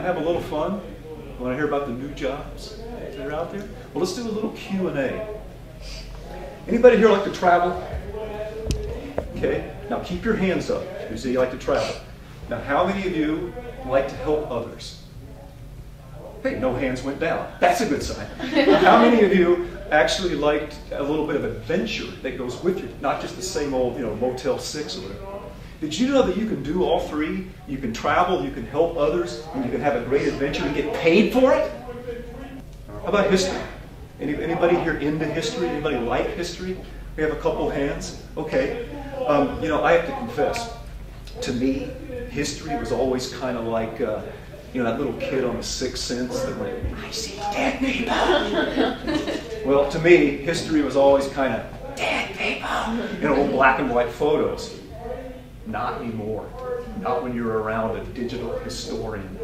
to have a little fun? Want to hear about the new jobs that are out there? Well, let's do a little Q&A. Anybody here like to travel? Okay, now keep your hands up. You say you like to travel. Now, how many of you like to help others? Hey, no hands went down. That's a good sign. How many of you actually liked a little bit of adventure that goes with you? Not just the same old, Motel 6 or whatever. Did you know that you can do all three? You can travel, you can help others, and you can have a great adventure and get paid for it? How about history? Anybody here into history? Anybody like history? We have a couple hands. Okay. I have to confess, to me, history was always kind of like, that little kid on The Sixth Sense that went, I see dead people. Well, to me, history was always kind of dead people. Old black and white photos. Not anymore. Not when you're around a digital historian.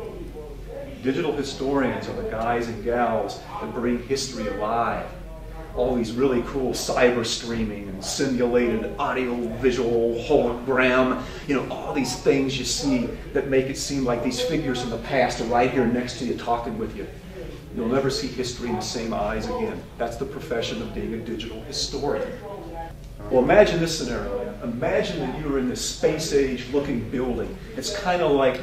Digital historians are the guys and gals that bring history alive. All these really cool cyber streaming and simulated audio-visual hologram, all these things you see that make it seem like these figures from the past are right here next to you talking with you. You'll never see history in the same eyes again. That's the profession of being a digital historian. Well, imagine this scenario. Imagine that you're in this space-age looking building. It's kind of like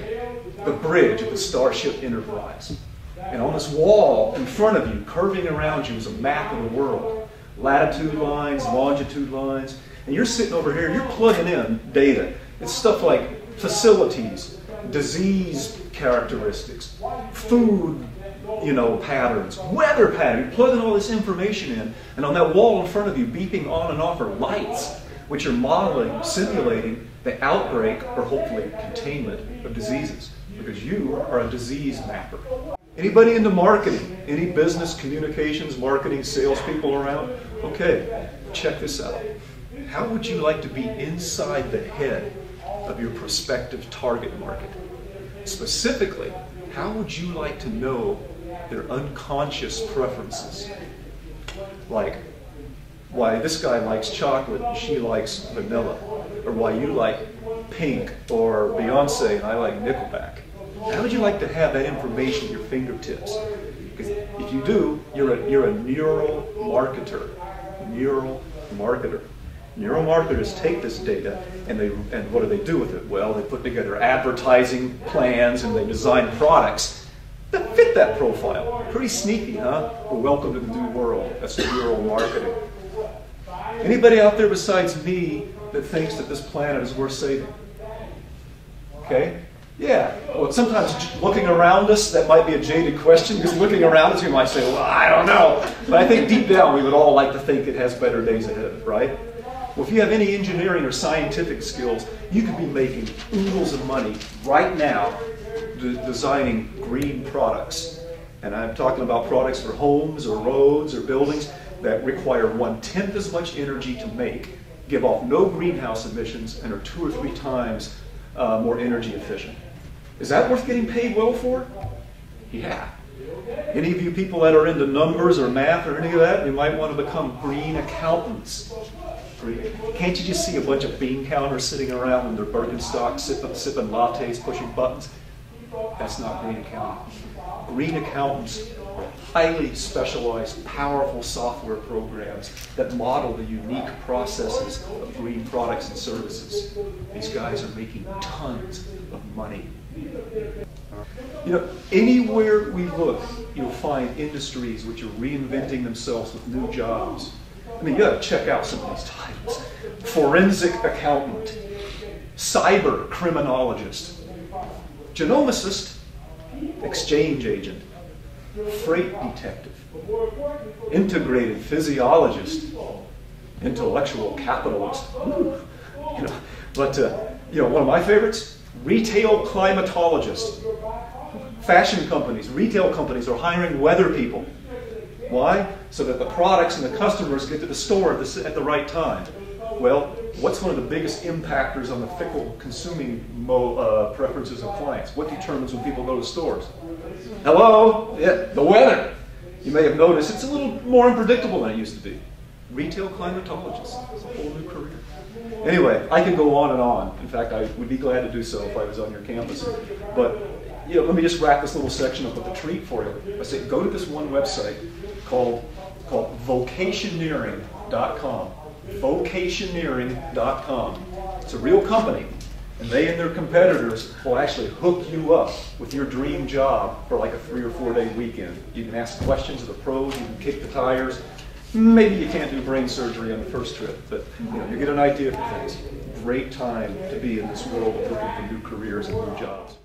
the bridge of the Starship Enterprise. And on this wall in front of you, curving around you, is a map of the world. Latitude lines, longitude lines. And you're sitting over here, you're plugging in data. It's stuff like facilities, disease characteristics, food, patterns, weather patterns. You're plugging all this information in. And on that wall in front of you, beeping on and off, are lights, which are modeling, simulating the outbreak, or hopefully containment, of diseases. Because you are a disease mapper. Anybody into marketing? Any business, communications, marketing, salespeople around? Okay, check this out. How would you like to be inside the head of your prospective target market? Specifically, how would you like to know their unconscious preferences? Like, why this guy likes chocolate and she likes vanilla, or why you like Pink or Beyonce and I like Nickelback. How would you like to have that information at your fingertips? Because if you do, you're a neural marketer. Neural marketer. Neural marketers take this data and what do they do with it? Well, they put together advertising plans and they design products that fit that profile. Pretty sneaky, huh? Well, welcome to the new world. That's neural marketing. Anybody out there besides me that thinks that this planet is worth saving? Okay? Yeah. Well, sometimes looking around us, that might be a jaded question, because looking around us, you might say, well, I don't know. But I think deep down, we would all like to think it has better days ahead, right? Well, if you have any engineering or scientific skills, you could be making oodles of money right now designing green products. And I'm talking about products for homes or roads or buildings that require 1/10 as much energy to make, give off no greenhouse emissions, and are 2 or 3 times more energy efficient. Is that worth getting paid well for? Yeah. Any of you people that are into numbers or math or any of that, you might want to become green accountants. Can't you just see a bunch of bean counters sitting around in their Birkenstocks, sipping lattes, pushing buttons? That's not green accounting. Green accountants are highly specialized, powerful software programs that model the unique processes of green products and services. These guys are making tons of money. Anywhere we look, you'll find industries which are reinventing themselves with new jobs. I mean, you got to check out some of these titles. Forensic accountant, cyber criminologist, genomicist, exchange agent, freight detective, integrated physiologist, intellectual capitalist. But one of my favorites, retail climatologist. Fashion companies, retail companies are hiring weather people. Why? So that the products and the customers get to the store at the right time. Well, what's one of the biggest impactors on the fickle consuming preferences of clients? What determines when people go to stores? Hello? Yeah, the weather. You may have noticed it's a little more unpredictable than it used to be. Retail climatologist. It's a whole new career. Anyway, I could go on and on. In fact, I would be glad to do so if I was on your campus. But let me just wrap this little section up with a treat for you. I say, go to this one website called vocationeering.com. Vocationeering.com. It's a real company, and they and their competitors will actually hook you up with your dream job for like a 3 or 4 day weekend. You can ask questions of the pros, you can kick the tires. Maybe you can't do brain surgery on the first trip, but you get an idea for things. Great time to be in this world of looking for new careers and new jobs.